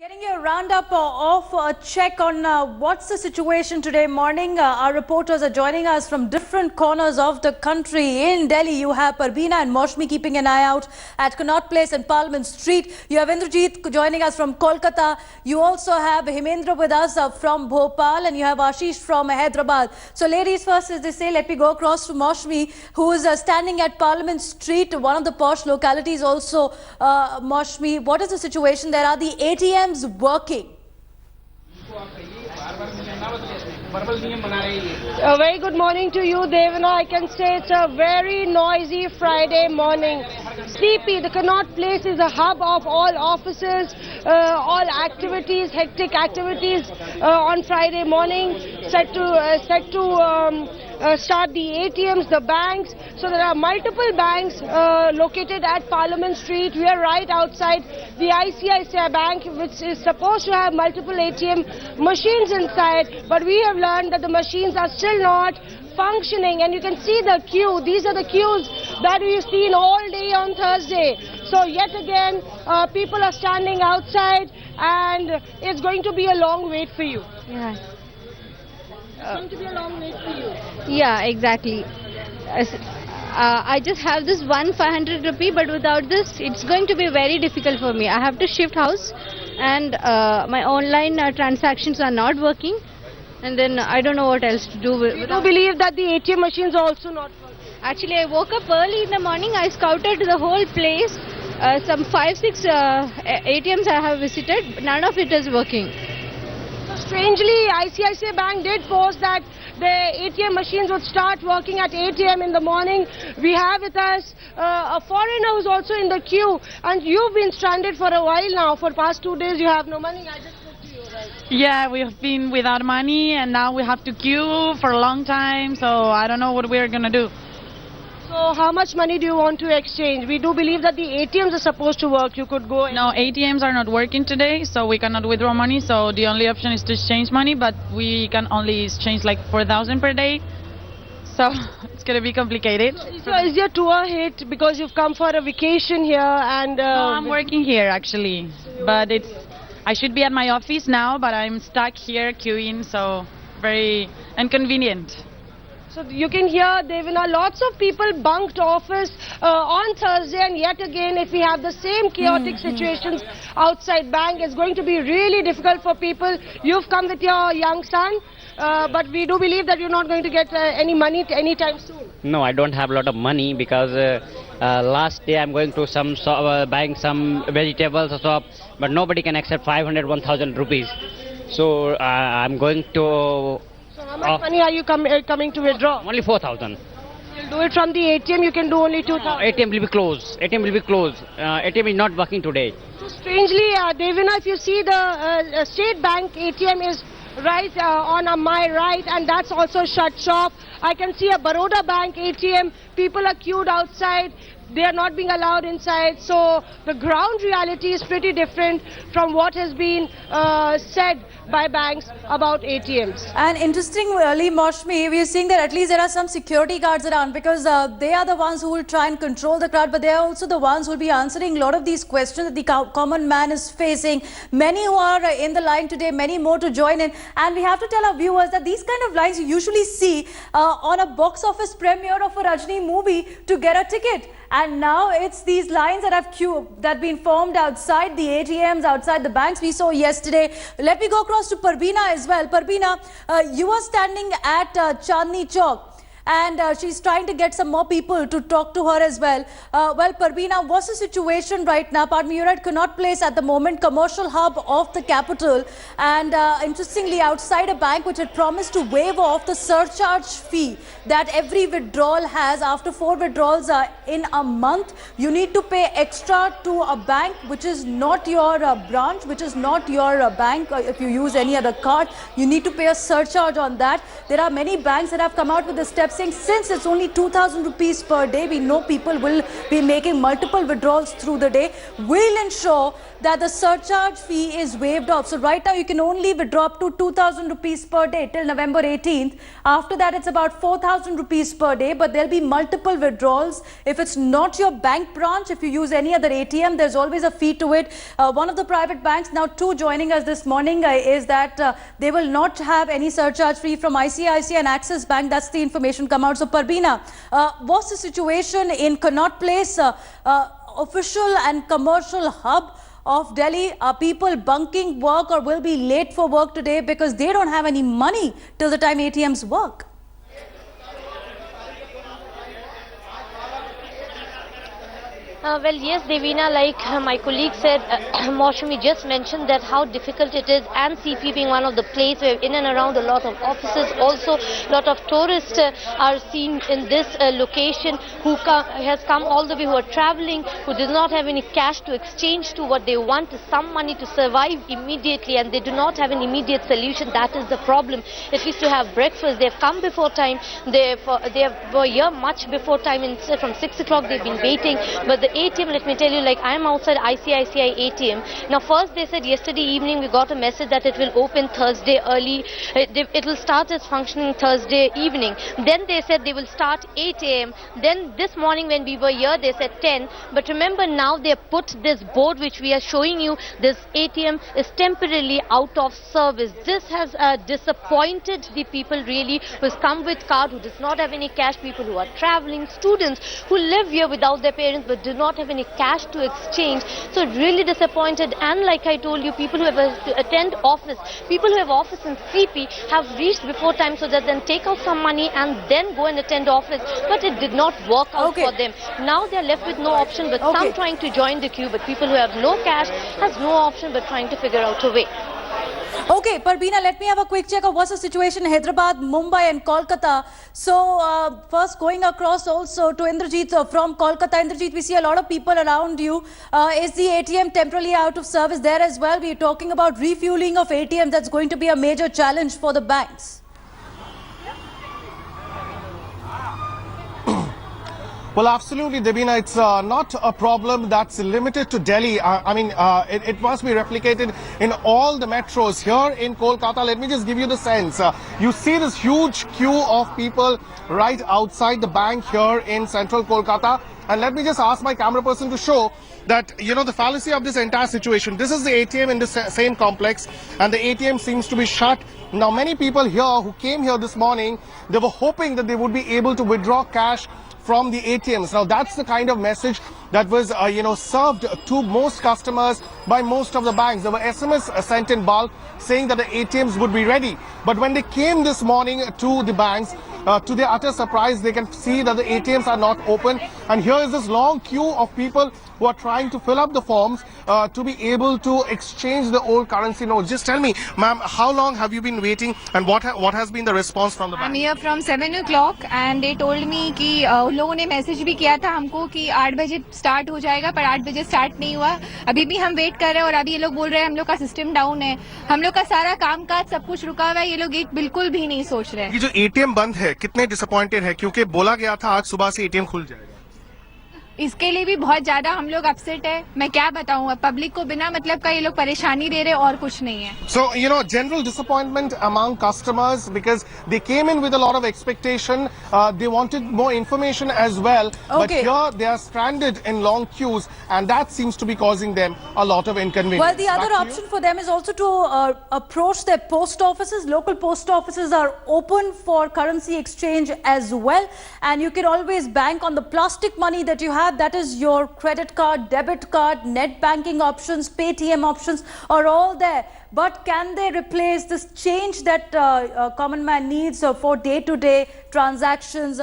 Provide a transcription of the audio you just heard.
Getting a roundup of a check on what's the situation today morning. Our reporters are joining us from different corners of the country. In Delhi, you have Parveena and Moshmi keeping an eye out at Connaught Place and Parliament Street. You have Indrajit joining us from Kolkata. You also have Hemendra with us from Bhopal, and you have Ashish from Hyderabad. So ladies first, as they say, let me go across to Moshmi, who is standing at Parliament Street, one of the posh localities also. Moshmi, what is the situation there? Are the ATMs working? A very good morning to you, Devana. I can say it's a very noisy Friday morning. Sleepy, the Connaught Place is a hub of all offices, all activities, hectic activities on Friday morning, set to start the ATMs, the banks. So there are multiple banks located at Parliament Street. We are right outside the ICICI Bank, which is supposed to have multiple ATM machines inside, but we have learned that the machines are still not functioning, and you can see the queue. These are the queues that we've seen all day on Thursday. So yet again, people are standing outside, and it's going to be a long wait for you. Yeah. It's going to be a long wait for you. Yeah, exactly. I just have this 500 rupee, but without this, it's going to be very difficult for me. I have to shift house, and my online transactions are not working, and then I don't know what else to do. You do believe that the ATM machines are also not working? Actually, I woke up early in the morning. I scouted the whole place. Some 5-6 ATMs I have visited. None of it is working. So strangely, ICICI Bank did post that the ATM machines would start working at 8 a.m. in the morning. We have with us a foreigner who's also in the queue, and you've been stranded for a while now. For past 2 days, you have no money. I just spoke to you, right? Yeah, we have been without money, and now we have to queue for a long time, so I don't know what we're gonna do. So how much money do you want to exchange? We do believe that the ATMs are supposed to work. You could go... No, ATMs are not working today, so we cannot withdraw money, so the only option is to exchange money, but we can only exchange like 4,000 per day, so it's gonna be complicated. So is your tour hit because you've come for a vacation here and... No, I'm working here actually, but I should be at my office now, but I'm stuck here queuing, so very inconvenient. So you can hear, Devina, lots of people bunked office on Thursday, and yet again, if we have the same chaotic situations outside bank, it's going to be really difficult for people. You've come with your young son, but we do believe that you're not going to get any money anytime soon. No, I don't have a lot of money because last day I'm going to some buying some vegetables shop, but nobody can accept 500, 1,000 rupees. So I'm going to... How much money are you coming to withdraw? Only 4,000. You'll do it from the ATM, you can do only 2,000. ATM will be closed. ATM will be closed. ATM is not working today. So strangely, Devina, if you see the State Bank ATM is right on my right, and that's also shut shop. I can see a Baroda Bank ATM. People are queued outside. They are not being allowed inside. So the ground reality is pretty different from what has been said by banks about ATMs. And interestingly, Moshmi, we are seeing that at least there are some security guards around, because they are the ones who will try and control the crowd, but they are also the ones who will be answering a lot of these questions that the common man is facing. Many who are in the line today, many more to join in. And we have to tell our viewers that these kind of lines you usually see on a box office premiere of a Rajni movie to get a ticket. And now it's these lines that have been formed outside the ATMs, outside the banks. We saw yesterday. Let me go across to Parveena as well. Parveena, you are standing at Chandni Chowk, and she's trying to get some more people to talk to her as well. Well, Parveena, what's the situation right now? Pardon me, you're at Connaught Place at the moment, commercial hub of the capital. And interestingly, outside a bank which had promised to waive off the surcharge fee that every withdrawal has. After 4 withdrawals in a month, you need to pay extra to a bank which is not your branch, which is not your bank. If you use any other card, you need to pay a surcharge on that. There are many banks that have come out with the steps saying since it's only 2,000 rupees per day, we know people will be making multiple withdrawals through the day. We'll ensure that the surcharge fee is waived off. So right now you can only withdraw up to 2,000 rupees per day till November 18th. After that it's about 4,000 rupees per day, but there'll be multiple withdrawals. If it's not your bank branch, if you use any other ATM, there's always a fee to it. One of the private banks, now two joining us this morning, is that they will not have any surcharge fee from ICICI and Axis Bank. That's the information come out. So Parbina, what's the situation in Connaught Place, official and commercial hub of Delhi? Are people bunking work or will be late for work today because they don't have any money till the time ATMs work? Well, yes, Devina, like my colleague said, Maushami just mentioned that how difficult it is, and CP being one of the places where in and around a lot of offices, also a lot of tourists are seen in this location who has come all the way, who are traveling, who do not have any cash to exchange to. What they want is some money to survive immediately, and they do not have an immediate solution. That is the problem. At least to have breakfast, they have come before time. They were here much before time. Instead, from 6 o'clock they've been waiting, but the ATM, let me tell you, like I am outside ICICI ATM. Now first they said yesterday evening we got a message that it will open Thursday early. It will start its functioning Thursday evening. Then they said they will start 8 AM. Then this morning when we were here they said 10. But remember now they put this board which we are showing you. This ATM is temporarily out of service. This has disappointed the people really who has come with card, who does not have any cash, people who are traveling, students who live here without their parents but do not have any cash to exchange. So really disappointed. And like I told you, people who have to attend office, people who have office in CP have reached before time so that then take out some money and then go and attend office. But it did not work out for them. Now they are left with no option but some trying to join the queue, but people who have no cash has no option but trying to figure out a way. Okay, Parbina, let me have a quick check of what's the situation in Hyderabad, Mumbai and Kolkata. So, first going across also to Indrajit from Kolkata. Indrajit, we see a lot of people around you. Is the ATM temporarily out of service there as well? We're talking about refueling of ATM. That's going to be a major challenge for the banks. Well, absolutely, Devina. It's not a problem that's limited to Delhi. It must be replicated in all the metros. Here in Kolkata, let me just give you the sense. You see this huge queue of people right outside the bank here in central Kolkata. And let me just ask my camera person to show that, you know, the fallacy of this entire situation. This is the ATM in the same complex, and the ATM seems to be shut. Now, many people here who came here this morning, they were hoping that they would be able to withdraw cash from the ATMs. Now that's the kind of message that was served to most customers by most of the banks. There were SMS sent in bulk saying that the ATMs would be ready. But when they came this morning to the banks, to their utter surprise, they can see that the ATMs are not open. And here is this long queue of people who are trying to fill up the forms to be able to exchange the old currency notes. Just tell me, ma'am, how long have you been waiting and what has been the response from the bank? I'm here from 7 o'clock and they told me कि उन लोगों ने message भी किया था हमको कि 8 बजे स्टार्ट हो जाएगा, पर 8 बजे स्टार्ट नहीं हुआ. अभी भी हम वेट कर रहे हैं और अभी ये लोग बोल रहे हैं हम लोग का सिस्टम डाउन है, हम लोग का सारा कामकाज सब कुछ रुका हुआ है. ये लोग एक बिल्कुल भी नहीं सोच रहे हैं. ये जो एटीएम बंद है, कितने डिसअपॉइंटेड है? क्योंकि बोला गया था आज सुबह से एटीएम खुल जाएगा. इसके लिए भी बहुत ज्यादा हम लोग अपसेट है. मैं क्या बताऊं, पब्लिक को बिना मतलब का ये लोग परेशानी दे रहे और कुछ नहीं है. So, general disappointment among customers because they came in with a lot of expectation. They wanted more information as well. But here they are stranded in long queues and that seems to be causing them a lot of inconvenience. Well, the other option for them is also to approach their post offices. Local post offices are open for currency exchange as well. And you can always bank on the plastic money that you have. That is your credit card, debit card, net banking options, Paytm options are all there. But can they replace this change that common man needs for day-to-day transactions?